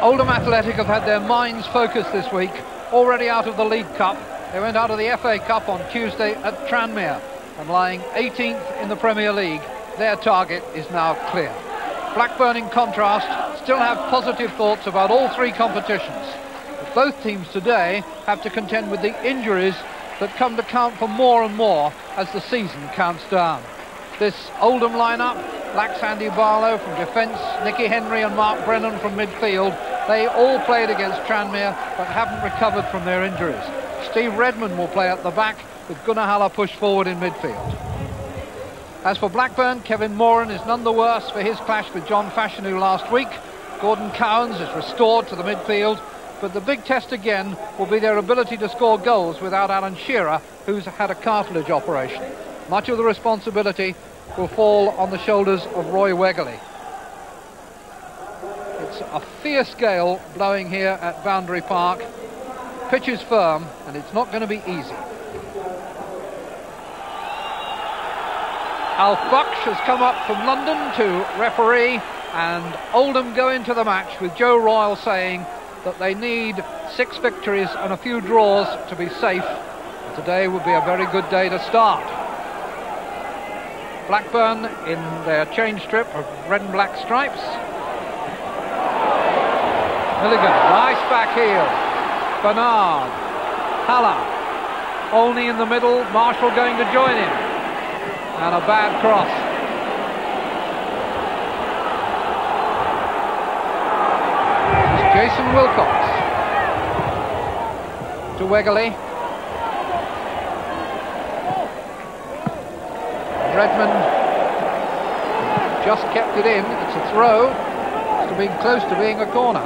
Oldham Athletic have had their minds focused this week, already out of the League Cup. They went out of the FA Cup on Tuesday at Tranmere, and lying 18th in the Premier League, their target is now clear. Blackburn, in contrast, still have positive thoughts about all three competitions. But both teams today have to contend with the injuries that come to count for more and more as the season counts down. This Oldham lineup lacks Andy Barlow from defence, Nicky Henry and Mark Brennan from midfield. They all played against Tranmere but haven't recovered from their injuries. Steve Redmond will play at the back, with Gunnar Haller pushed forward in midfield. As for Blackburn, Kevin Moran is none the worse for his clash with John Fashanu last week. Gordon Cowans is restored to the midfield, but the big test again will be their ability to score goals without Alan Shearer, who's had a cartilage operation. Much of the responsibility will fall on the shoulders of Roy Wegerle. It's a fierce gale blowing here at Boundary Park. Pitch is firm and it's not going to be easy. Alf Bucksh has come up from London to referee, and Oldham go into the match with Joe Royle saying that they need 6 victories and a few draws to be safe. Today would be a very good day to start. Blackburn in their change strip of red and black stripes. Milligan, nice back heel. Bernard, Haller, Olney in the middle, Marshall going to join him. And a bad cross. It's Jason Wilcox to Wegerle. Redmond just kept it in. It's a throw. It's being close to being a corner.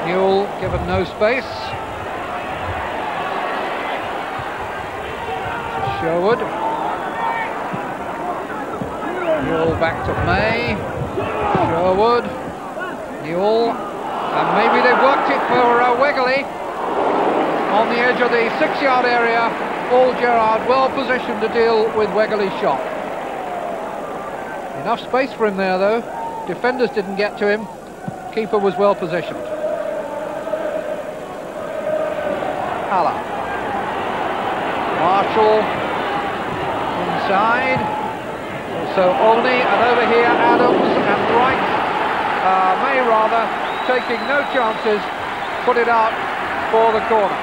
Newell given no space. Sherwood. Newell back to May. Sherwood. Newell. And maybe they've worked it for Wegerle. On the edge of the 6-yard area. Paul Gerrard well positioned to deal with Wegerle's shot. Enough space for him there though. Defenders didn't get to him. Keeper was well positioned. Haller. Marshall inside. Also Olney, and over here Adams and Wright, May rather, taking no chances, put it out for the corner.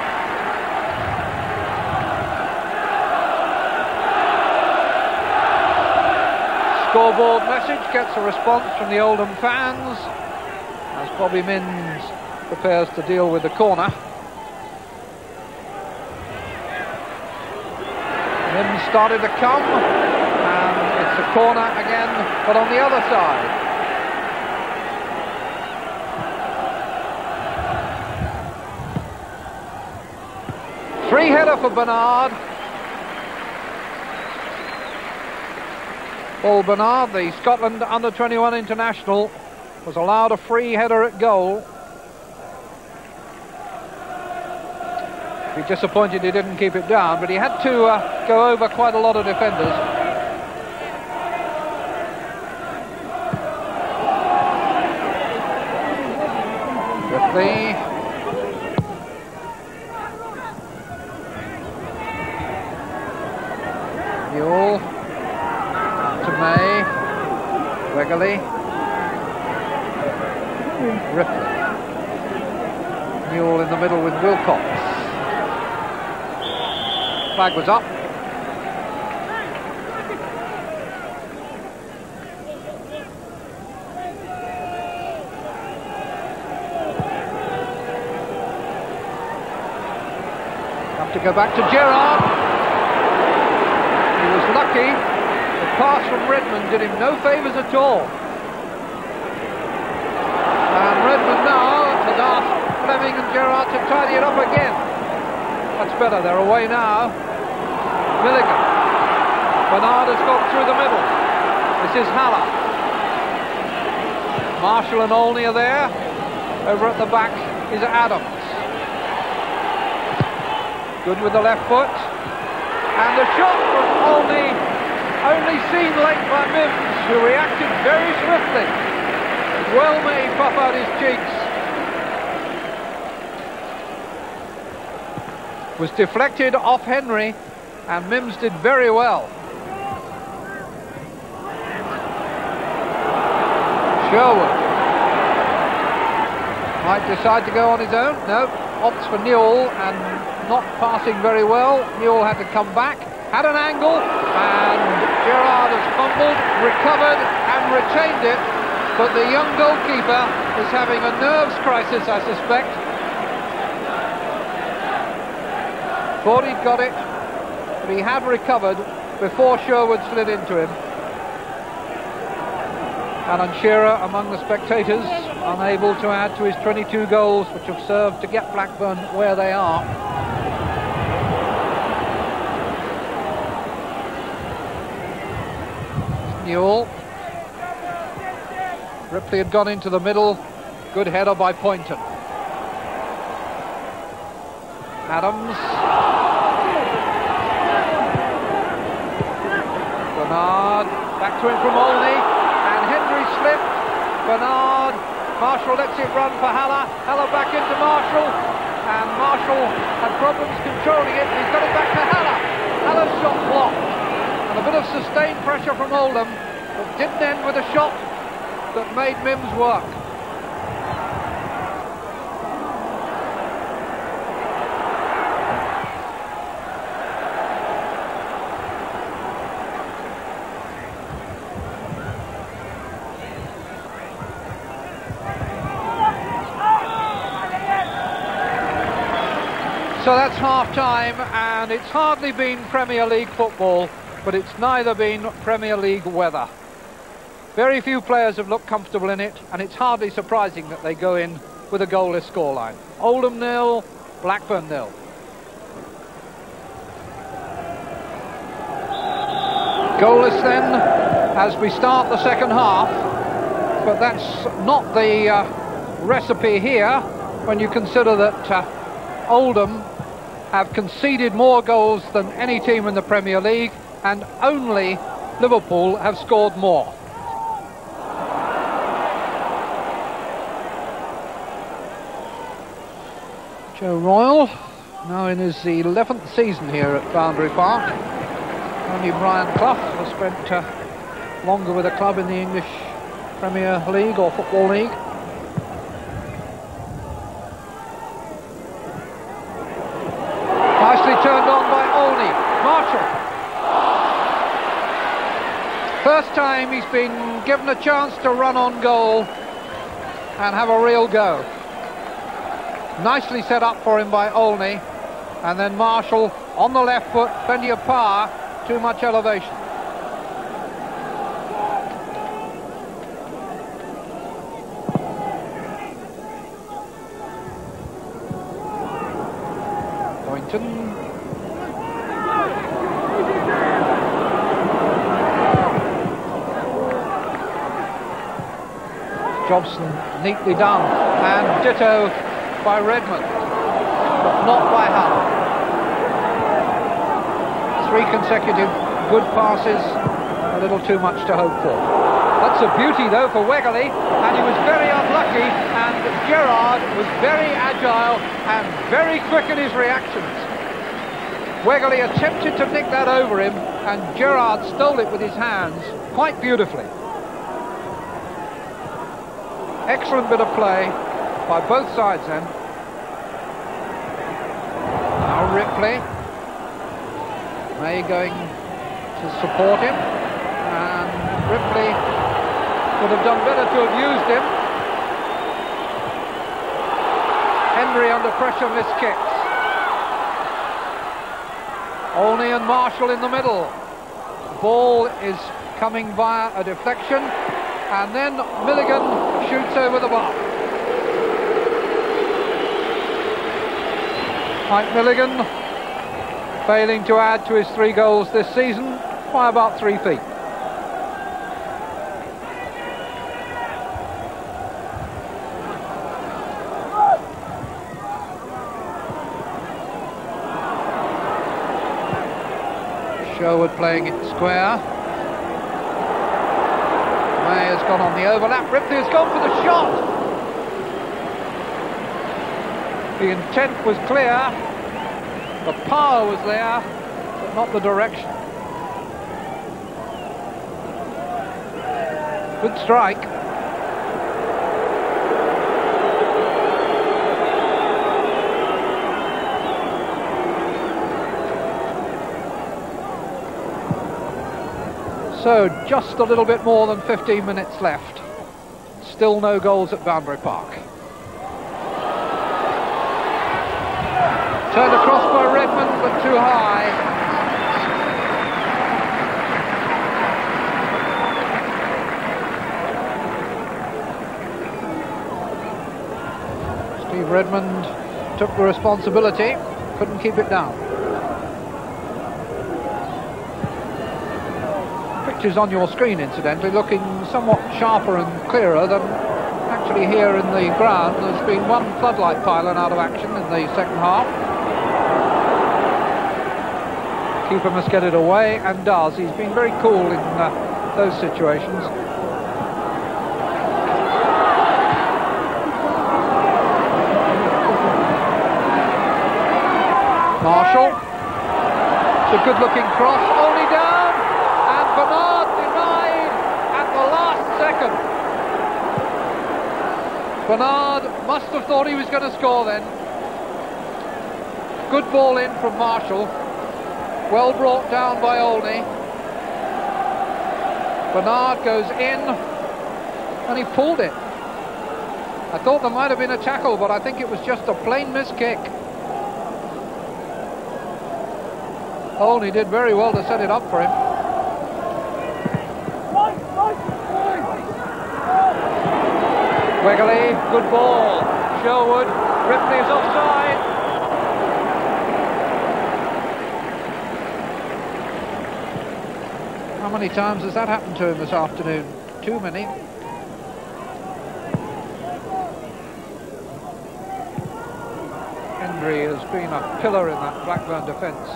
Scoreboard message gets a response from the Oldham fans as Bobby Minns prepares to deal with the corner. Minns started to come, and it's a corner again, but on the other side. Free header for Bernard. Paul Bernard, the Scotland under-21 international, was allowed a free header at goal. Be disappointed he didn't keep it down, but he had to go over quite a lot of defenders. Ripley. Newell. To May. Wegerle. Ripley. Newell in the middle with Wilcox. Flag was up. Have to go back to Gerrard. He was lucky. The pass from Redmond did him no favours at all. And Redmond now has asked Fleming and Gerrard to tidy it up again. That's better, they're away now. Milligan. Bernard has got through the middle. This is Haller. Marshall and Olney are there. Over at the back is Adams. Good with the left foot. And the shot was only seen late by Mims, who reacted very swiftly. Well may he puff out his cheeks. Was deflected off Henry, and Mims did very well. Sherwood might decide to go on his own. No, opts for Newell, and not passing very well. Newell had to come back, had an angle, and Gerrard has fumbled, recovered and retained it, but the young goalkeeper is having a nerves crisis, I suspect. Thought he'd got it, but he had recovered before Sherwood slid into him. Alan Shearer among the spectators, unable to add to his 22 goals, which have served to get Blackburn where they are. Newell. Ripley had gone into the middle. Good header by Poynton. Adams. Bernard. Back to him from Olney. And Henry slipped. Bernard. Marshall lets it run for Haller. Haller back into Marshall. And Marshall had problems controlling it. He's got it back to Haller. Haller's shot blocked. And a bit of sustained pressure from Oldham, but didn't end with a shot that made Mims work. So that's half-time, and it's hardly been Premier League football, but it's neither been Premier League weather. Very few players have looked comfortable in it, and it's hardly surprising that they go in with a goalless scoreline. Oldham 0, Blackburn 0. Goalless then as we start the second half, but that's not the recipe here when you consider that Oldham have conceded more goals than any team in the Premier League, and only Liverpool have scored more. Joe Royle, now in his 11th season here at Boundary Park. Only Brian Clough has spent longer with a club in the English Premier League or Football League. Nicely turned on by Olney. Marshall. First time he's been given a chance to run on goal and have a real go. Nicely set up for him by Olney, and then Marshall on the left foot, plenty of power, too much elevation. Poynton. Jobson neatly done, and ditto by Redmond, but not by Hull. 3 consecutive good passes, a little too much to hope for. That's a beauty though for Wegerle, and he was very unlucky, and Gerrard was very agile and very quick in his reactions. Wegerle attempted to nick that over him, and Gerrard stole it with his hands quite beautifully. Excellent bit of play by both sides then. Now Ripley. May going to support him. And Ripley would have done better to have used him. Henry under pressure, missed kicks. Olney and Marshall in the middle. The ball is coming via a deflection. And then Milligan shoots over the bar. Mike Milligan failing to add to his 3 goals this season by about 3 feet. Sherwood playing it square. May has gone on the overlap. Ripley has gone for the shot. The intent was clear. The power was there, but not the direction. Good strike. So, just a little bit more than 15 minutes left. Still no goals at Boundary Park. Turned across by Redmond, but too high. Steve Redmond took the responsibility, couldn't keep it down. Pictures on your screen, incidentally, looking somewhat sharper and clearer than actually here in the ground. There's been one floodlight pylon out of action in the second half. Keeper must get it away, and does. He's been very cool in those situations. Marshall. It's a good-looking cross, only down, and Bernard denied at the last second. Bernard must have thought he was going to score then. Good ball in from Marshall. Well brought down by Olney. Bernard goes in, and he pulled it. I thought there might have been a tackle, but I think it was just a plain miss kick. Olney did very well to set it up for him. Wiggly, good ball. Sherwood, Ripley is offside. How many times has that happened to him this afternoon? Too many. Hendry has been a pillar in that Blackburn defence.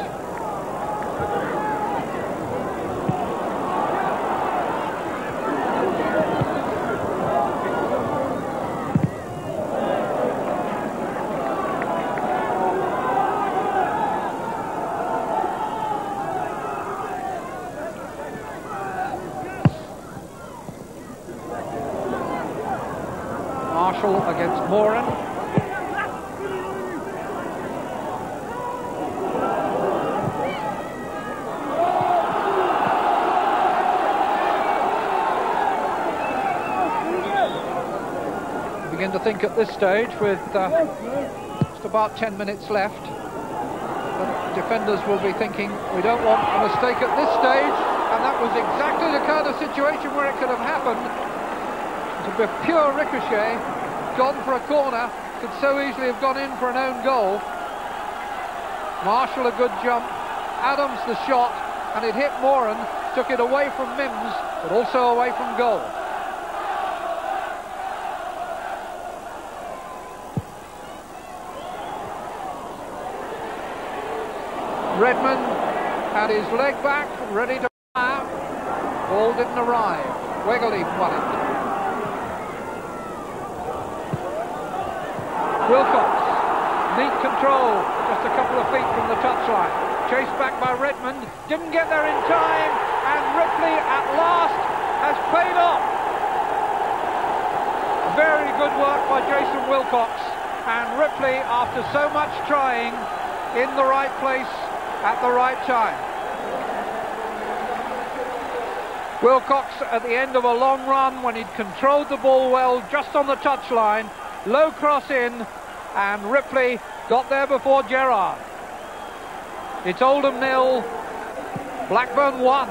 Marshall against Moran. Begin to think at this stage, with just about 10 minutes left, that defenders will be thinking, we don't want a mistake at this stage, and that was exactly the kind of situation where it could have happened. To be pure ricochet, gone for a corner, could so easily have gone in for an own goal. Marshall a good jump, Adams the shot, and it hit Moran, took it away from Mims, but also away from goal. Redmond had his leg back, ready to fire. Ball didn't arrive. Wiggly won it. Wilcox, neat control, just a couple of feet from the touchline. Chased back by Redmond, didn't get there in time, and Ripley at last has paid off. Very good work by Jason Wilcox, and Ripley, after so much trying, in the right place at the right time. Wilcox at the end of a long run, when he'd controlled the ball well just on the touchline, low cross in, and Ripley got there before Gerrard. It's Oldham 0, Blackburn 1.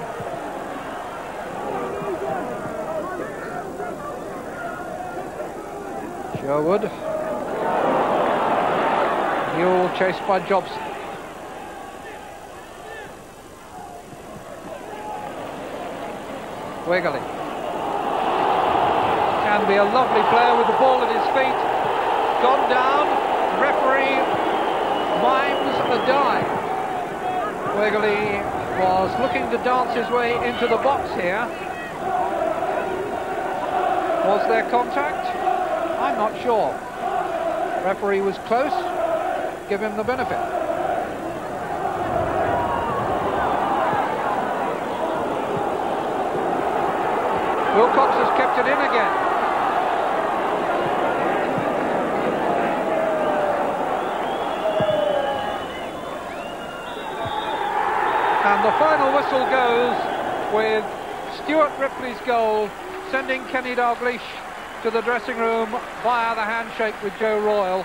Sherwood. Newell chased by Jobson. Wiggly. Can be a lovely player with the ball at his feet. Gone down. Referee mimes a dive. Wiggly was looking to dance his way into the box here. Was there contact? I'm not sure. Referee was close. Give him the benefit. Wilcox has kept it in again. And the final whistle goes with Stuart Ripley's goal, sending Kenny Dalglish to the dressing room via the handshake with Joe Royle.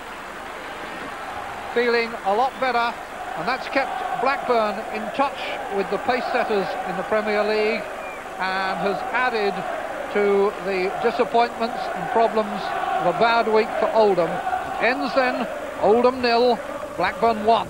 Feeling a lot better, and that's kept Blackburn in touch with the pace setters in the Premier League and has added to the disappointments and problems of a bad week for Oldham. It ends then Oldham 0, Blackburn 1.